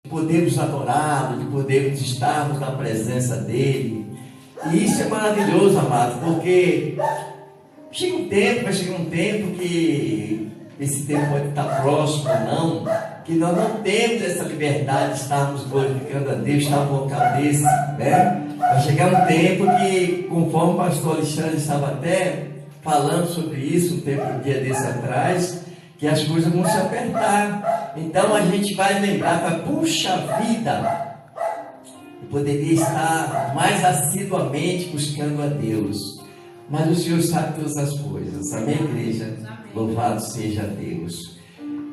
podermos adorá-lo, de podermos estarmos na presença dele. E isso é maravilhoso, amado, porque vai chegar um tempo que esse tempo pode estar próximo ou não, que nós não temos essa liberdade de estarmos glorificando a Deus, estar num local desse, né? Vai chegar um tempo que, conforme o pastor Alexandre estava até falando sobre isso, um dia desse atrás, que as coisas vão se apertar. Então a gente vai lembrar, puxa vida, eu poderia estar mais assiduamente buscando a Deus, mas o Senhor sabe todas as coisas. Amém, igreja? Louvado seja Deus.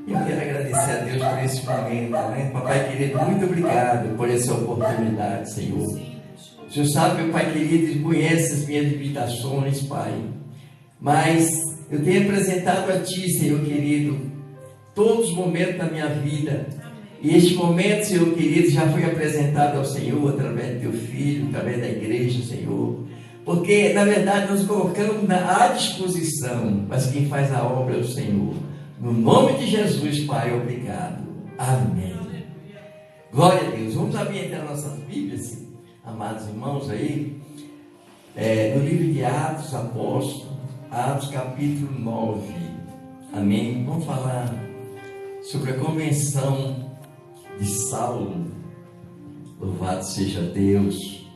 E eu quero agradecer a Deus por esse momento, né? Papai querido, muito obrigado por essa oportunidade, Senhor. O Senhor sabe, meu Pai querido, conhece as minhas limitações, Pai, mas eu tenho apresentado a Ti, Senhor querido, todos os momentos da minha vida. E este momento, Senhor querido, já foi apresentado ao Senhor através do Teu Filho, através da igreja, Senhor. Porque, na verdade, nós colocamos à disposição, mas quem faz a obra é o Senhor. No nome de Jesus, Pai, obrigado. Amém. Glória a Deus. Vamos abrir então nossas Bíblias, amados irmãos, aí, no livro de Atos Apóstolos, Atos capítulo 9. Amém. Vamos falar sobre a convenção de Saulo. Louvado seja Deus.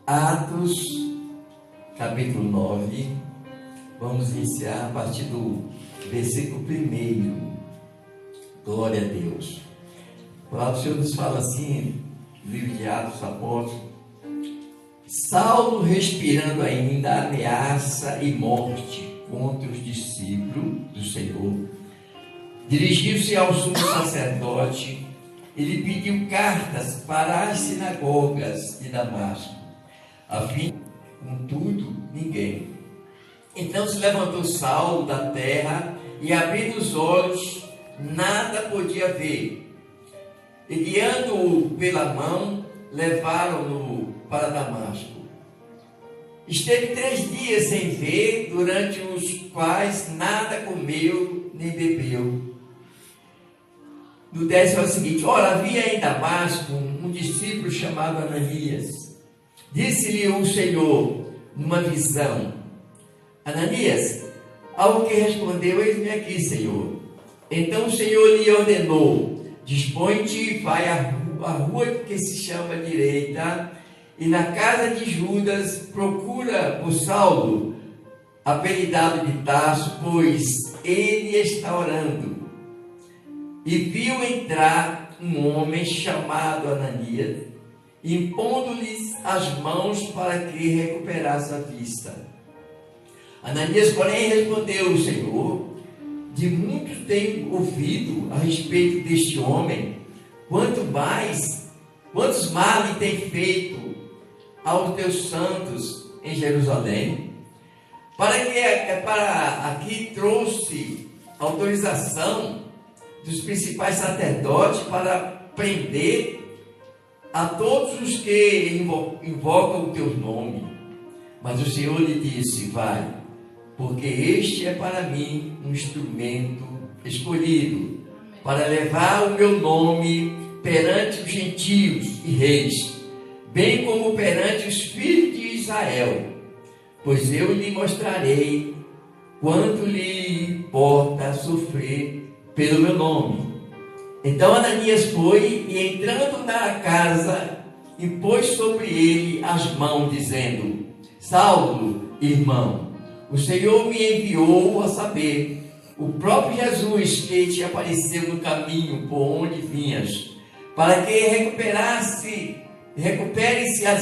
Atos capítulo 9. Vamos iniciar a partir do versículo 1. Glória a Deus. A palavra do Senhor nos fala assim, livro de Atos Apóstolos: Saulo, respirando ainda ameaça e morte contra os discípulos do Senhor, dirigiu-se ao sumo sacerdote e lhe pediu cartas para as sinagogas de Damasco, a fim, contudo, ninguém. Então se levantou Saulo da terra e, abrindo os olhos, nada podia ver. E, guiando-o pela mão, levaram-no para Damasco. Esteve 3 dias sem ver, durante os quais nada comeu nem bebeu. No 10 é o seguinte: ora, havia em Damasco um discípulo chamado Ananias. Disse-lhe o Senhor numa visão: Ananias. Ao que respondeu: eis-me aqui, Senhor. Então o Senhor lhe ordenou: dispõe-te e vai à rua que se chama Direita, e na casa de Judas procura por Saulo, apelidado de Tarso, pois ele está orando. E viu entrar um homem chamado Ananias, impondo-lhes as mãos para que recuperasse a vista. Ananias, porém, respondeu: Senhor, de muito tenho ouvido a respeito deste homem, quantos males tem feito aos teus santos em Jerusalém, para aqui trouxe autorização dos principais sacerdotes para prender a todos os que invocam o teu nome. Mas o Senhor lhe disse: vai, porque este é para mim um instrumento escolhido, para levar o meu nome perante os gentios e reis, bem como perante os filhos de Israel, pois eu lhe mostrarei quanto lhe importa sofrer pelo meu nome. Então Ananias foi e, entrando na casa, impôs sobre ele as mãos, dizendo: Saulo, irmão, o Senhor me enviou a saber, o próprio Jesus que te apareceu no caminho por onde vinhas, para que recupere-se a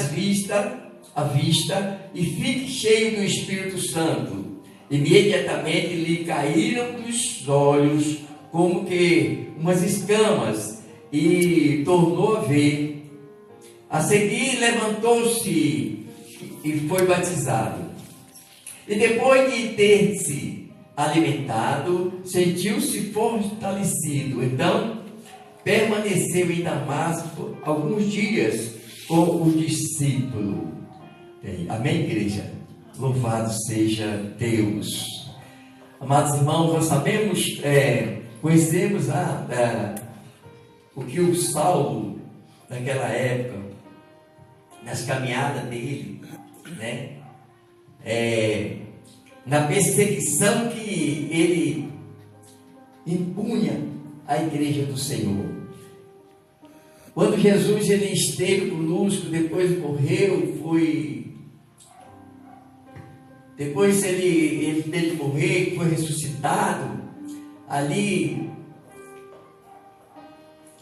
vista e fique cheio do Espírito Santo. Imediatamente lhe caíram dos olhos como que umas escamas, e tornou a ver. A seguir levantou-se e foi batizado. E depois de ter se alimentado, sentiu-se fortalecido. Então permaneceu em Damasco alguns dias com o discípulo. Amém, igreja? Louvado seja Deus. Amados irmãos, nós sabemos, conhecemos o que o Saulo, naquela época, nas caminhadas dele, né? Na perseguição que ele impunha à igreja do Senhor. Quando Jesus ele esteve conosco, depois morreu, depois ele morrer, foi ressuscitado, ali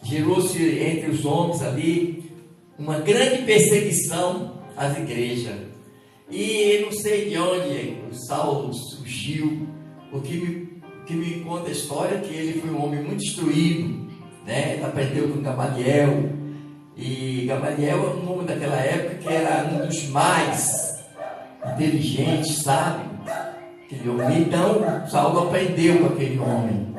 gerou-se entre os homens ali uma grande perseguição às igrejas. E não sei de onde o Saulo surgiu. O que me conta a história é que ele foi um homem muito instruído, né? Ele aprendeu com Gamaliel. E Gamaliel é um homem daquela época que era um dos mais inteligentes, sabe? Então Saulo aprendeu com aquele homem.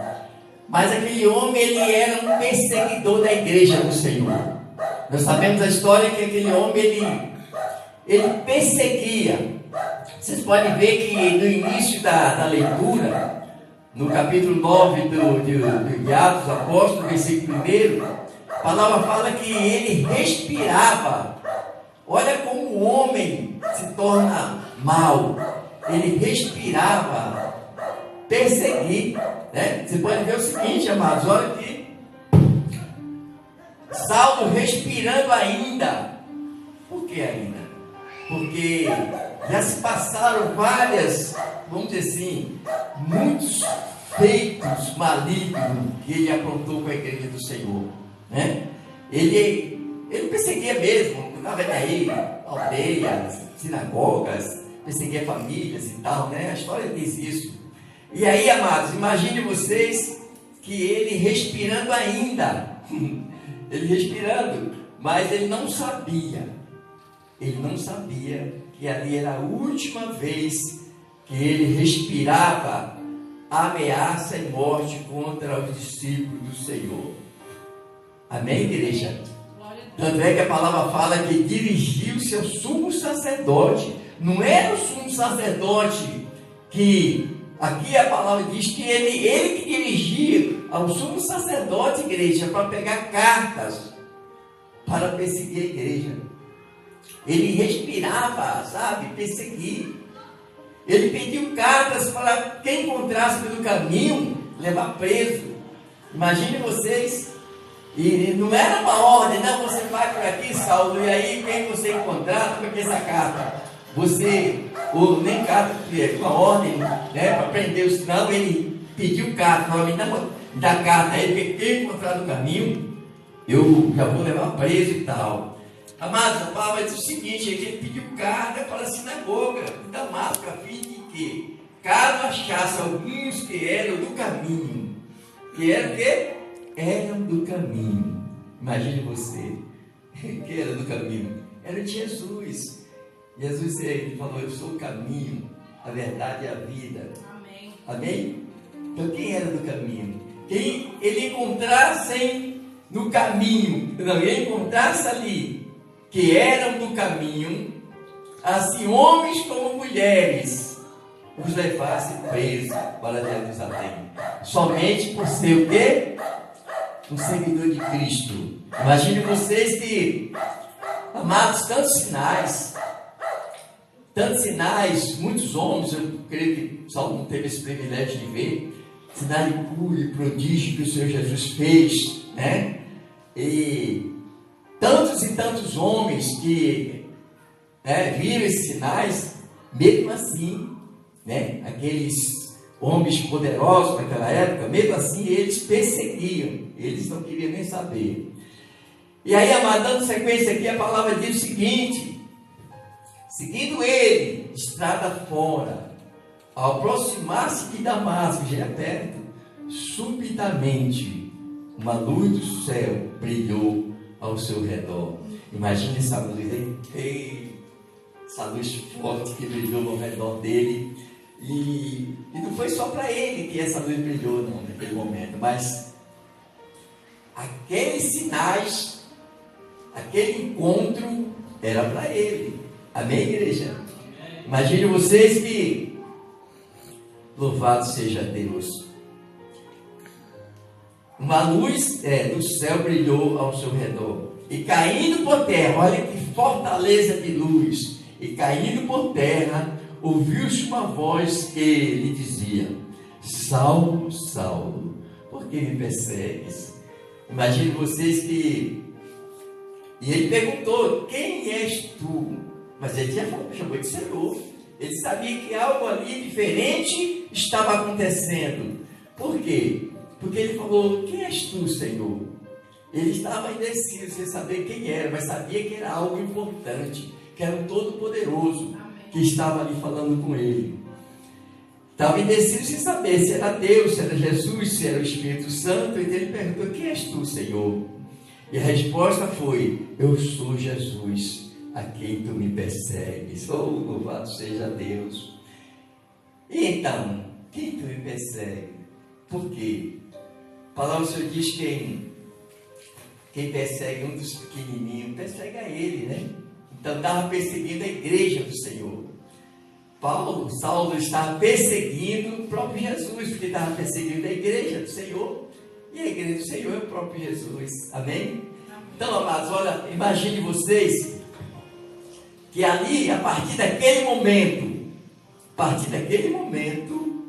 Mas aquele homem ele era um perseguidor da igreja do Senhor. Nós sabemos a história que aquele homem ele perseguia. Vocês podem ver que no início da leitura, no capítulo 9 do Atos dos Apóstolos, versículo 1, a palavra fala que ele respirava. Olha como o homem se torna mau. Ele respirava perseguir, né? Você pode ver o seguinte, amados, olha aqui. Saulo respirando ainda. Por que ainda? Porque já se passaram várias, vamos dizer assim, muitos feitos malignos que ele aprontou com a igreja do Senhor, né? Ele perseguia mesmo, não estava aí, aldeias, sinagogas, perseguia famílias e tal, né? A história diz isso. E aí, amados, imagine vocês que ele respirando ainda, ele respirando, mas ele não sabia que ali era a última vez que ele respirava ameaça e morte contra os discípulos do Senhor. Amém, igreja? Tanto é que a palavra fala que dirigiu-se ao sumo sacerdote. Não era o sumo sacerdote que, aqui a palavra diz que ele que dirigia ao sumo sacerdote, igreja, para pegar cartas para perseguir a igreja. Ele respirava, sabe, perseguir. Ele pediu cartas para quem encontrasse pelo caminho, levar preso. Imagine vocês. E não era uma ordem, não, você vai por aqui, Saulo, e aí quem você encontrar, toma aqui essa carta. Ou nem carta, uma ordem, né, para prender os. Não, ele pediu carta, falou, me dá carta aí, porque quem encontrar no caminho, eu já vou levar preso e tal. Amados, a palavra diz o seguinte, ele pediu carta para a sinagoga de Damasco, a fim de que, caso achasse alguns que eram do caminho, que eram o quê? Eram do caminho. Imagine você, que era do caminho? Era de Jesus. Jesus ele falou, eu sou o caminho, a verdade e a vida. Amém. Amém? Então quem era do caminho? Quem ele encontrasse no caminho, ele encontrasse ali, que eram do caminho, assim homens como mulheres, os levasse presos para Jerusalém. Somente por ser o quê? Um seguidor de Cristo. Imagine vocês que, amados, tantos sinais, muitos homens, eu creio que Saulo não teve esse privilégio de ver, sinais de cura e prodígio que o Senhor Jesus fez, né? E tantos homens que viram esses sinais, mesmo assim, né? Aqueles homens poderosos naquela época, mesmo assim eles perseguiam, eles não queriam nem saber. E aí, amado, dando sequência aqui, a palavra diz o seguinte: seguindo ele, estrada fora, ao aproximar-se de Damasco, já perto, subitamente uma luz do céu brilhou ao seu redor. Imagine essa luz, hein? Essa luz forte que brilhou ao redor dele. E não foi só para ele que essa luz brilhou, não, naquele momento, mas aqueles sinais, aquele encontro era para ele. Amém, igreja? Imagine vocês que, louvado seja Deus, uma luz do céu brilhou ao seu redor. E caindo por terra, olha que fortaleza de luz. E caindo por terra, ouviu-se uma voz que lhe dizia: Saulo, Saulo, por que me persegues? Imagine vocês que... E ele perguntou: quem és tu? Mas ele já chamou de Senhor. Ele sabia que algo ali diferente estava acontecendo. Por quê? Porque ele falou: quem és tu, Senhor? Ele estava indeciso, sem saber quem era, mas sabia que era algo importante, que era um Todo-Poderoso que estava ali falando com ele. Estava indeciso sem saber se era Deus, se era Jesus, se era o Espírito Santo. Então ele perguntou: quem és tu, Senhor? E a resposta foi: eu sou Jesus, a quem tu me persegues. Oh, louvado seja Deus. E então, quem tu me persegue? Por quê? A palavra do Senhor diz que quem persegue um dos pequenininhos, persegue a ele, né? Então estava perseguindo a igreja do Senhor. Saulo estava perseguindo o próprio Jesus, porque estava perseguindo a igreja do Senhor. E a igreja do Senhor é o próprio Jesus. Amém? Então, amados, olha, imagine vocês que ali, a partir daquele momento,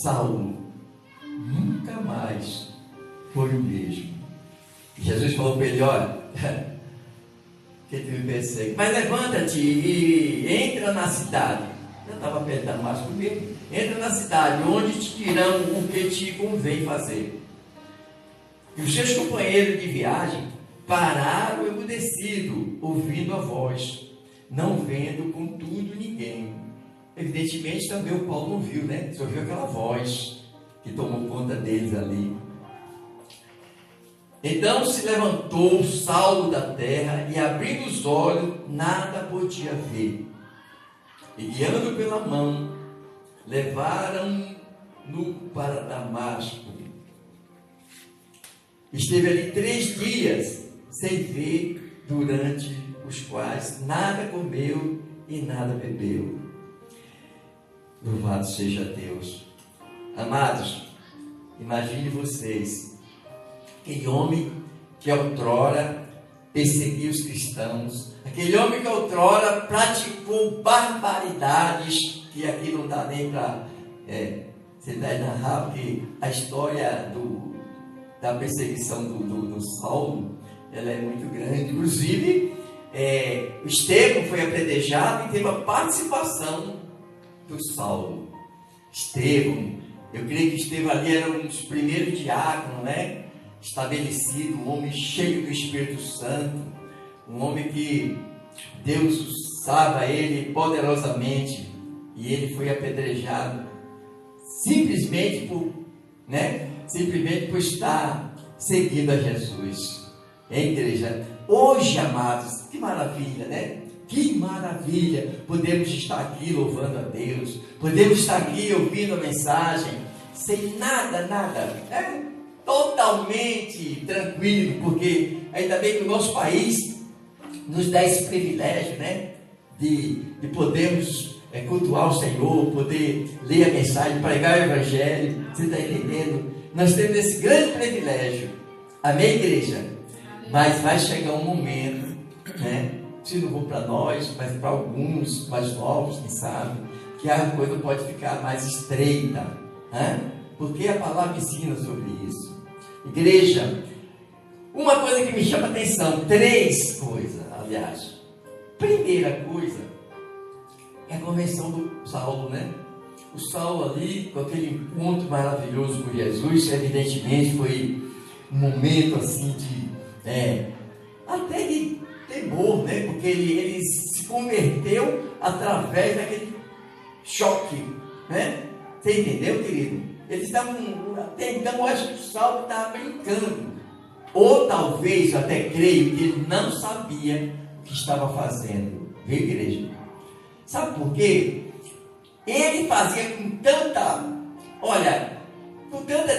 Saulo nunca mais foi o mesmo. Jesus falou para ele: olha, que tu me persegue, mas levanta-te e entra na cidade. Eu estava perto de Damasco mesmo. Entra na cidade, onde te dirão o que te convém fazer. E os seus companheiros de viagem pararam emudecidos, ouvindo a voz, não vendo contudo ninguém. Evidentemente também o Paulo não viu, né? Só viu aquela voz que tomou conta deles ali. Então se levantou Saulo da terra e, abrindo os olhos, nada podia ver. E guiando pela mão, levaram-no para Damasco. Esteve ali 3 dias sem ver, durante os quais nada comeu e nada bebeu. Louvado seja Deus. Amados, imagine vocês, aquele homem que outrora perseguiu os cristãos, aquele homem que outrora praticou barbaridades, que aqui não dá nem para narrar, porque a história da perseguição do Saulo, ela é muito grande. Inclusive, o Estevão foi apedrejado e teve a participação do Saulo. Estevão, eu creio que Estevão ali era um dos primeiros diáconos, né? Estabelecido, um homem cheio do Espírito Santo, um homem que Deus usava ele poderosamente, e ele foi apedrejado simplesmente por estar seguindo a Jesus. Igreja, hoje, amados, que maravilha, né? Que maravilha, podemos estar aqui louvando a Deus, podemos estar aqui ouvindo a mensagem, sem nada, totalmente tranquilo, porque ainda bem que o nosso país nos dá esse privilégio, né? De podermos cultuar o Senhor, poder ler a mensagem, pregar o Evangelho. Você está entendendo? Nós temos esse grande privilégio. Amém, igreja? Mas vai chegar um momento, né? Se não for para nós, mas para alguns mais novos, quem sabe, que a coisa pode ficar mais estreita, né? Porque a palavra ensina sobre isso. Igreja, uma coisa que me chama a atenção, 3 coisas, aliás. Primeira coisa é a conversão do Saulo, né? O Saulo ali, com aquele encontro maravilhoso com Jesus, evidentemente foi um momento assim até de temor, né? Porque ele se converteu através daquele choque, né? Você entendeu, querido? Eles estavam, até então, eu acho que o Saulo estava brincando, ou talvez, eu até creio, que ele não sabia o que estava fazendo. Viu, igreja? Sabe por quê? Ele fazia com tanta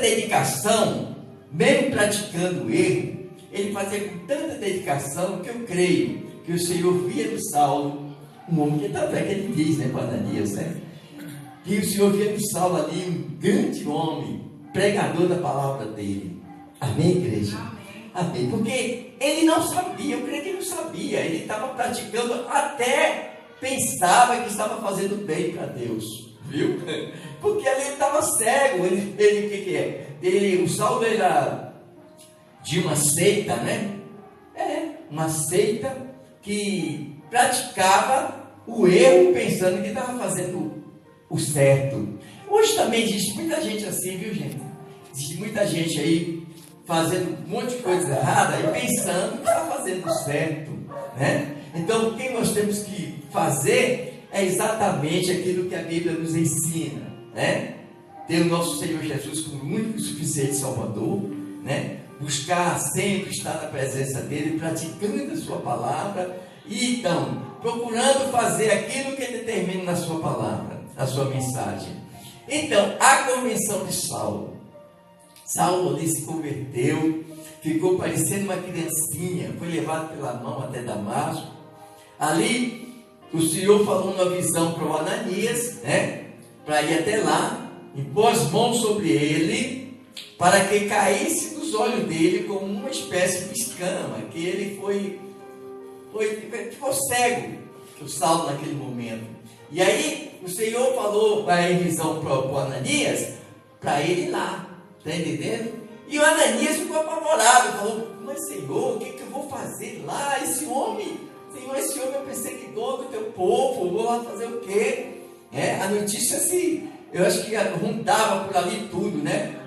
dedicação, mesmo praticando o erro, ele fazia com tanta dedicação que eu creio que o Senhor via no Saulo um homem que tanto é que ele diz, né, para Ananias, né? Que o Senhor via no Saulo ali um grande homem, pregador da palavra dele. Amém, igreja? Amém. Porque ele não sabia, eu creio que ele não sabia. Ele estava praticando, até pensava que estava fazendo bem para Deus. Viu? Porque ali ele estava cego. Ele o que é? O Saulo era de uma seita, né? Uma seita que praticava o erro pensando que estava fazendo o certo. Hoje também existe muita gente assim, viu, gente? Existe muita gente aí fazendo um monte de coisa errada e pensando que está fazendo certo, né? Então, o que nós temos que fazer é exatamente aquilo que a Bíblia nos ensina, né? Ter o nosso Senhor Jesus como único e suficiente Salvador, né? Buscar sempre estar na presença dele, praticando a sua palavra e então procurando fazer aquilo que ele determina na sua palavra, na sua mensagem. Então, a conversão de Saulo. Saulo ali se converteu, ficou parecendo uma criancinha, foi levado pela mão até Damasco. Ali, o Senhor falou uma visão para o Ananias, né? Para ir até lá, impôs as mãos sobre ele, para que caísse dos olhos dele como uma espécie de escama, que ele ficou cego, o Saulo naquele momento. E aí, o Senhor falou em visão para o Ananias, para ele ir lá. Está entendendo? E o Ananias ficou apavorado, falou: mas Senhor, o que eu vou fazer lá? Esse homem, Senhor, esse homem é o perseguidor do teu povo, vou lá fazer o quê? A notícia assim, eu acho que rondava por ali tudo, né?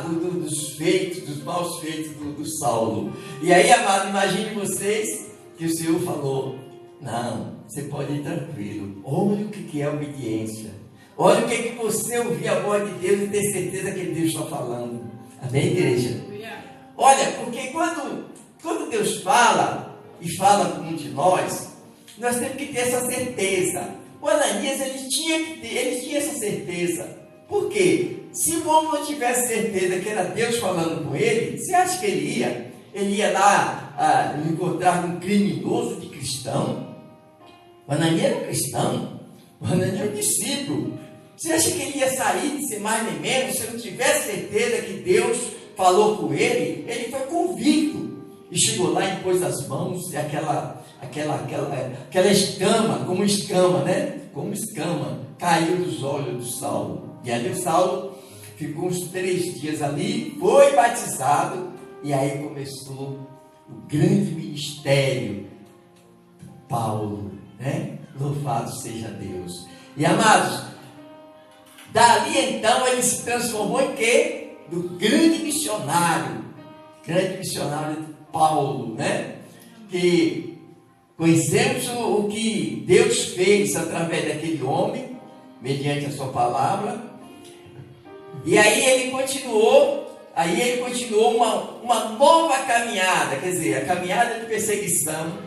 Dos feitos, dos maus feitos do Saulo. E aí, amado, imagine vocês que o Senhor falou: não, você pode ir tranquilo, olha o que é obediência. Olha o que você ouvir a voz de Deus e ter certeza que Deus está falando. Amém, igreja? Olha, porque quando Deus fala, e fala com um de nós temos que ter essa certeza. O Ananias, ele tinha essa certeza. Por quê? Se o homem não tivesse certeza que era Deus falando com ele, você acha que ele ia? Ele ia lá encontrar um criminoso de cristão? O Ananias era um cristão. O Ananias era um discípulo. Você acha que ele ia sair de ser mais nem menos se não tivesse certeza que Deus falou com ele? Ele foi convicto e chegou lá e pôs as mãos e aquela escama, como escama, né? Como escama, caiu dos olhos do Saulo. E ali o Saulo ficou uns 3 dias ali, foi batizado e aí começou o grande ministério de Paulo, né? Louvado seja Deus. E amados, dali então ele se transformou em quê? Do grande missionário de Paulo, né? Que conhecemos o que Deus fez através daquele homem, mediante a sua palavra. E aí ele continuou uma nova caminhada, quer dizer, a caminhada de perseguição.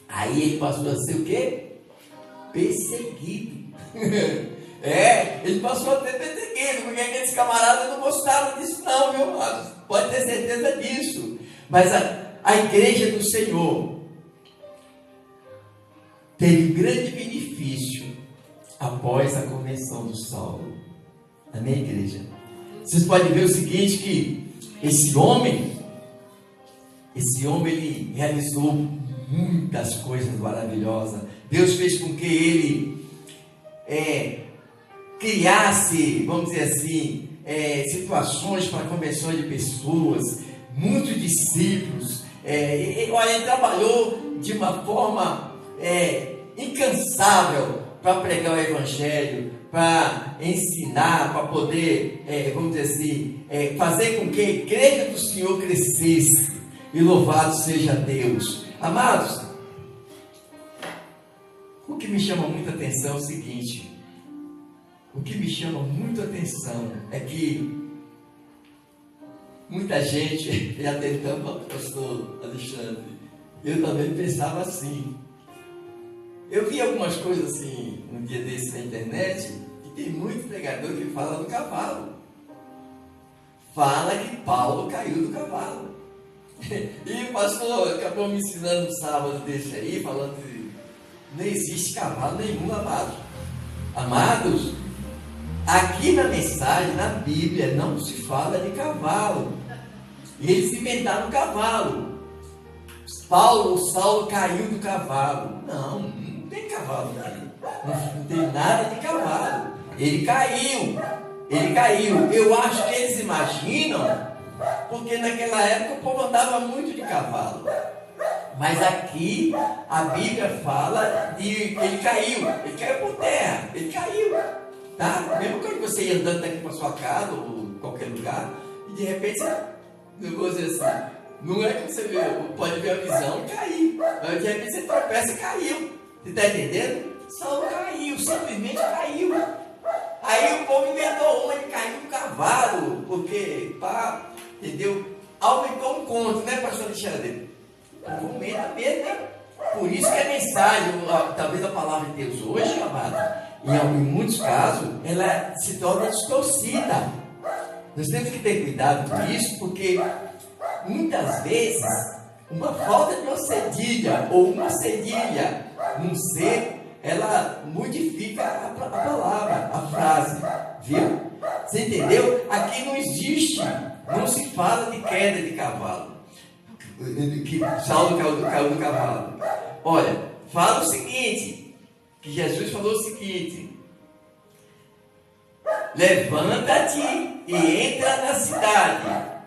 Aí ele passou a ser o quê? Perseguido. Ele passou a ter perseguido, porque aqueles camaradas não gostavam disso não, viu? Pode ter certeza disso. Mas a igreja do Senhor teve grande benefício após a conversão do Saulo. Amém, igreja? Vocês podem ver o seguinte, que esse homem ele realizou muitas coisas maravilhosas. Deus fez com que ele criasse, vamos dizer assim, situações para conversão de pessoas, muitos discípulos. Ele trabalhou de uma forma incansável para pregar o Evangelho, para ensinar, para poder, vamos dizer assim, fazer com que a igreja do Senhor crescesse. E louvado seja Deus. Amados, o que me chama muita atenção é o seguinte: o que me chama muito atenção é que muita gente, já tentando o pastor Alexandre, eu também pensava assim. Eu vi algumas coisas assim, um dia desse na internet, e tem muito pregador que fala do cavalo. Fala que Paulo caiu do cavalo. E o pastor acabou me ensinando um sábado desse aí, falando que não existe cavalo nenhum, amado. Amados, aqui na mensagem, na Bíblia, não se fala de cavalo. E eles inventaram cavalo. Saulo caiu do cavalo. Não tem cavalo aqui. Não tem nada de cavalo. Ele caiu. Eu acho que eles imaginam, porque naquela época o povo andava muito de cavalo. Mas aqui a Bíblia fala de que ele caiu por terra, ele caiu, tá? Mesmo quando você ia andando daqui para sua casa ou qualquer lugar, e de repente, eu vou dizer assim, não é que você vê, pode ver a visão e cair, mas de repente você tropeça e caiu, você está entendendo? Saulo caiu, simplesmente caiu. Aí o povo inventou uma de cair do cavalo, porque, entendeu? Aumentou um conto, né, pastor Alexandre? Aumenta mesmo, né? Por isso que a mensagem, talvez a palavra de Deus hoje, amado, em muitos casos, ela se torna distorcida. Nós temos que ter cuidado com isso, porque muitas vezes uma falta de uma cedilha ou uma cedilha num ser, ela modifica a palavra, a frase, viu? Você entendeu? Aqui não existe, não se fala de queda de cavalo, que Saulo caiu do cavalo. Olha, fala o seguinte, que Jesus falou o seguinte: levanta-te e entra na cidade.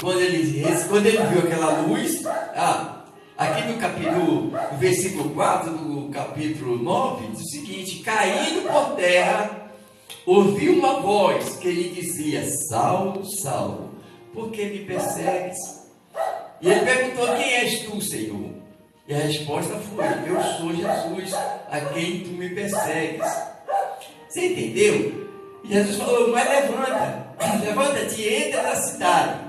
Quando ele viu aquela luz, aqui no versículo 4 do capítulo 9, diz o seguinte: caindo por terra, ouviu uma voz que lhe dizia: Saulo, Saulo, por que me persegues? E ele perguntou: quem és tu, Senhor? E a resposta foi: eu sou Jesus, a quem tu me persegues. Você entendeu? E Jesus falou: mas levanta-te e entra na cidade,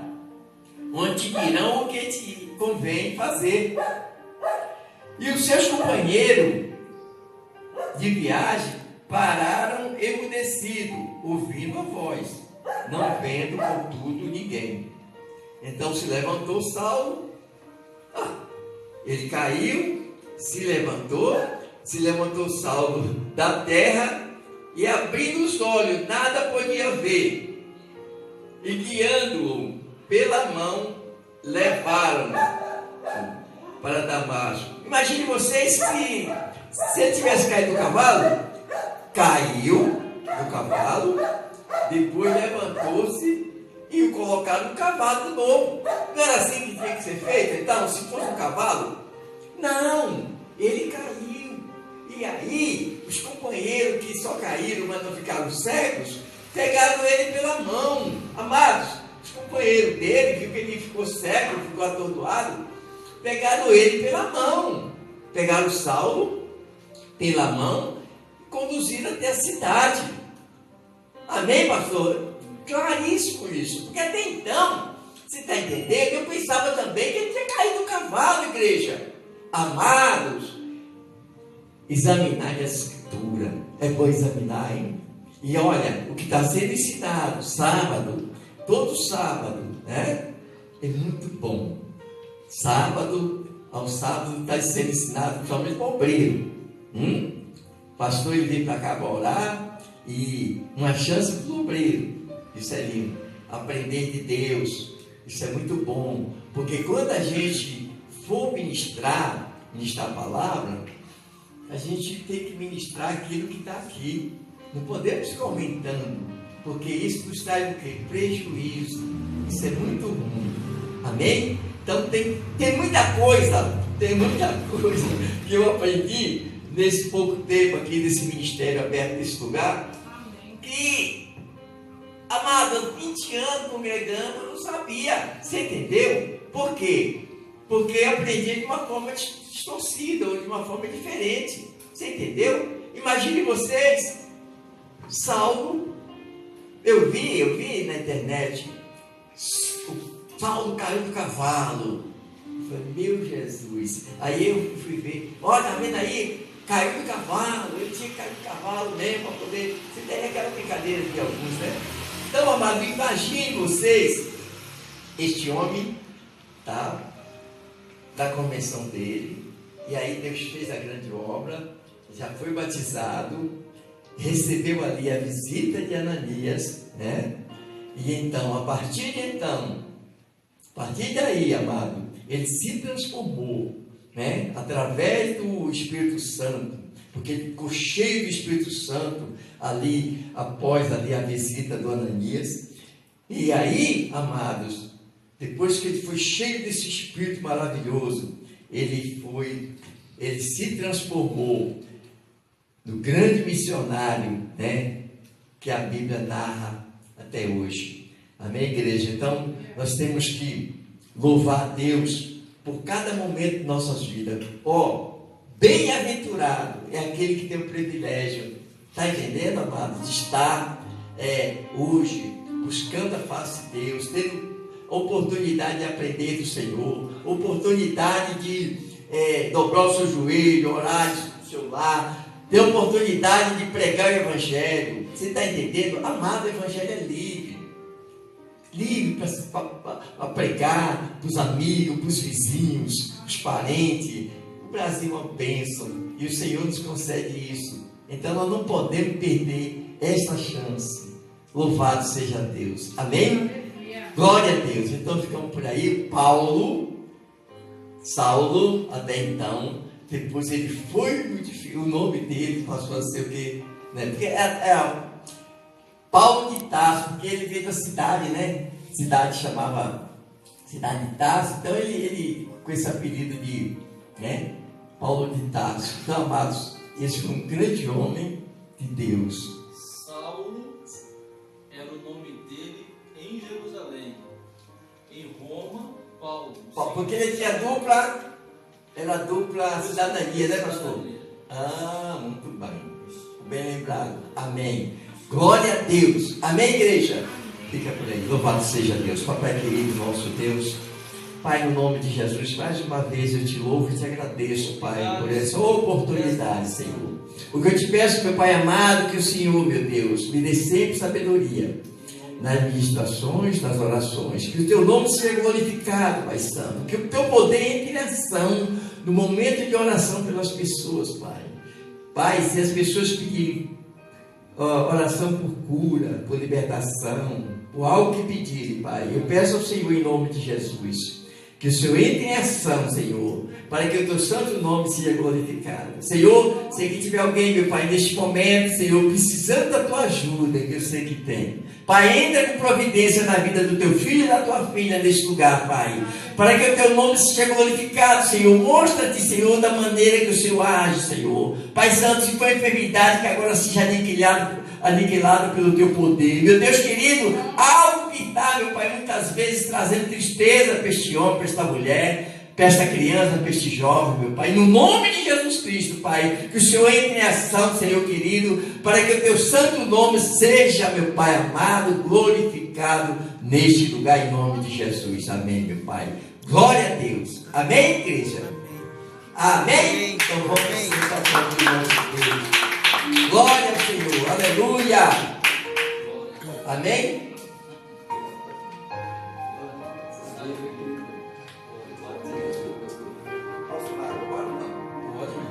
onde te dirão o que te convém fazer. E os seus companheiros de viagem pararam emudecidos, ouvindo a voz, não vendo, contudo, ninguém. Então se levantou Saulo, ele caiu, se levantou Saulo da terra, e abrindo os olhos, nada podia ver, e guiando-o pela mão, levaram-no para Damasco. Imagine vocês que, se ele tivesse caído do cavalo, caiu do cavalo, depois levantou-se e o colocaram no cavalo de novo. Não era assim que tinha que ser feito? Então, se fosse um cavalo? Não, ele caiu. E aí, os companheiros que só caíram, mas não ficaram cegos, pegaram ele pela mão. Amados, os companheiros dele, viu que ele ficou cego, ficou atordoado, pegaram ele pela mão. Pegaram Saulo pela mão e conduziram até a cidade. Amém, pastor? Claríssimo isso. Porque até então, você está entendendo? Eu pensava também que ele tinha caído do cavalo, igreja. Amados, examinar a Escritura. É bom examinar, hein? E olha, o que está sendo ensinado sábado, todo sábado, né? É muito bom. Ao sábado está sendo ensinado, principalmente para o obreiro. O pastor ele veio para cá para orar, e uma chance para o obreiro. Isso é lindo. Aprender de Deus. Isso é muito bom. Porque quando a gente for ministrar a palavra, a gente tem que ministrar aquilo que está aqui. Não podemos ficar aumentando, porque isso nos traz o quê? Prejuízo. Isso é muito ruim. Amém? Então tem muita coisa que eu aprendi nesse pouco tempo aqui, nesse ministério aberto, nesse lugar, que, amado, 20 anos congregando, eu não sabia. Você entendeu? Por quê? Porque eu aprendi de uma forma distorcida, ou de uma forma diferente. Você entendeu? Imagine vocês, Saulo, eu vi na internet, Saulo caiu do cavalo. Eu falei: meu Jesus. Aí eu fui ver, olha, tá vendo aí? Caiu do cavalo, ele tinha que cair do cavalo mesmo para poder. Você tem aquela brincadeira de alguns, né? Então, amado, imagine vocês, este homem, tá? Da convenção dele, e aí Deus fez a grande obra, já foi batizado, recebeu ali a visita de Ananias, né? E então, a partir daí, amado, ele se transformou, né? Através do Espírito Santo, porque ele ficou cheio do Espírito Santo ali, após ali a visita do Ananias. E aí, amados, depois que ele foi cheio desse Espírito maravilhoso, ele se transformou no grande missionário, né, que a Bíblia narra até hoje. Amém, igreja? Então, nós temos que louvar a Deus por cada momento de nossas vidas. Bem-aventurado é aquele que tem o privilégio, está entendendo, amado, de estar hoje buscando a face de Deus, tendo oportunidade de aprender do Senhor, oportunidade de dobrar o seu joelho, orar no seu lar, ter oportunidade de pregar o Evangelho. Você está entendendo? Amado, o Evangelho é livre para pregar para os amigos, para os vizinhos, para os parentes. O Brasil é uma bênção e o Senhor nos concede isso. Então nós não podemos perder esta chance. Louvado seja Deus. Amém? Glória a Deus. Então ficamos por aí. Saulo, até então, depois ele foi modificado, o nome dele passou a ser o quê? Né? Porque Paulo de Tarso, porque ele veio da cidade, né? Cidade chamava Cidade de Tarso. Então ele com esse apelido de, né, Paulo de Tarso. Então, amados, esse foi um grande homem de Deus. Saulo era o nome dele em Jerusalém. Em Roma, Paulo. Porque ele tinha dupla cidadania, né, pastor? Muito bem. Bem lembrado. Amém. Glória a Deus. Amém, igreja? Fica por aí. Louvado seja Deus. Papai querido, nosso Deus. Pai, no nome de Jesus, mais uma vez eu te louvo e te agradeço, Pai, por essa oportunidade, Senhor. O que eu te peço, meu Pai amado, que o Senhor, meu Deus, me dê sempre sabedoria nas ministrações, nas orações. Que o teu nome seja glorificado, Pai Santo. Que o teu poder entre em ação no momento de oração pelas pessoas, Pai. Pai, se as pessoas pedirem oração por cura, por libertação, por algo que pedirem, Pai, eu peço ao Senhor em nome de Jesus, que o Senhor entre em ação, Senhor, para que o teu santo nome seja glorificado. Senhor, se que tiver alguém, meu Pai, neste momento, Senhor, precisando da tua ajuda, que eu sei que tem, Pai, entra com providência na vida do teu filho e da tua filha neste lugar, Pai, para que o teu nome seja glorificado, Senhor. Mostra-te, Senhor, da maneira que o Senhor age, Senhor. Pai Santo, se for enfermidade, que agora seja aniquilado pelo teu poder. Meu Deus querido, algo que está, meu Pai, muitas vezes trazendo tristeza para este homem, para esta mulher, para esta criança, para este jovem, meu Pai, no nome de Jesus Cristo, Pai, que o Senhor entre em ação, Senhor querido, para que o teu santo nome seja, meu Pai amado, glorificado neste lugar, em nome de Jesus. Amém, meu Pai. Glória a Deus. Amém, igreja? Amém? Então vamos sentar para o nosso Deus. Glória ao Senhor. Aleluia. Amém?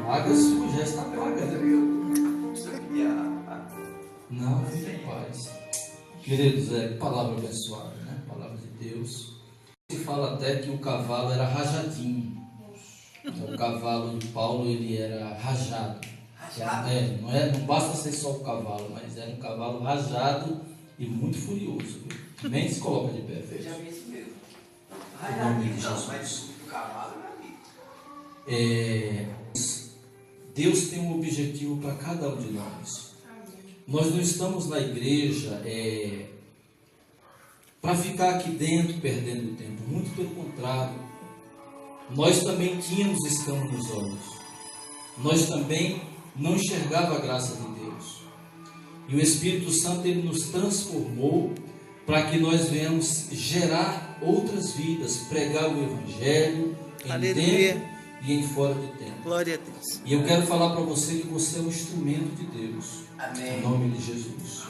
Paga sua, já está paga, né? Não, fique em paz. Queridos, palavra abençoada, né? Palavra de Deus. Se fala até que o cavalo era rajadinho. Então, o cavalo de Paulo, ele era rajado. Não basta ser só o cavalo, mas era um cavalo rajado e muito furioso. Nem se coloca de pé. Eu já vi isso mesmo. Rajadinho, Mas o cavalo eu já vi. Deus tem um objetivo para cada um de nós. Nós não estamos na igreja para ficar aqui dentro perdendo tempo. Muito pelo contrário. Nós também tínhamos escamas nos olhos. Nós também não enxergava a graça de Deus. E o Espírito Santo, ele nos transformou para que nós venhamos gerar outras vidas, pregar o Evangelho em dentro e em fora de tempo. Glória a Deus. E eu quero falar para você que você é um instrumento de Deus. Amém. Em nome de Jesus.